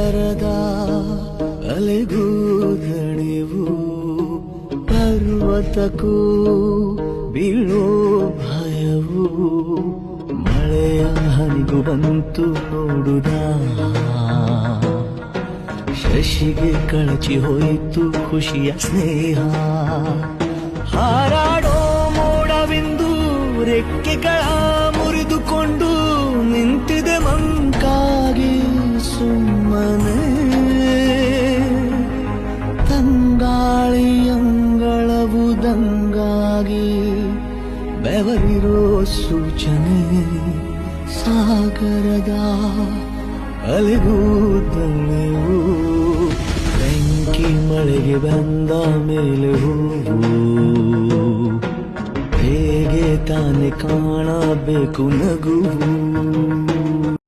ಸಾಗರದ ಅಲೆಗೂ ದಣಿವು ಪರ್ವತಕ್ಕೂ ಬೀಳೋ ಭಯವು ಮಳೆಯ ಹನಿಗೂ ಬಂತು ನೋಡುದ ಶಶಿಗೆ ಕಳಚಿ ಹೋಯಿತು ಖುಷಿಯ ಸ್ನೇಹ ಹಾರಾಡೋ ಮೋಡವಿಂದು ರೆಕ್ಕೆಗಳ ಮುರಿದುಕೊಂಡು ನಿಂತಿದೆ ಮಂಕಾಗಿ ಸುಮ್ಮನೆ ತಂಗಾಳಿಯಂಗಳವು ದಂಗಾಗಿ ಬೆವರಿರೋ ಸೂಚನೆ ಸಾಗರದ ಅಲೆಗೂ ದಣಿವು ಬೆಂಕಿ ಮಳೆಗೆ ಬಂದ ಮೇಲೆ ಹೂವು ಹೇಗೆ ತಾನೆ ಕಾಣಬೇಕು ನಗುವು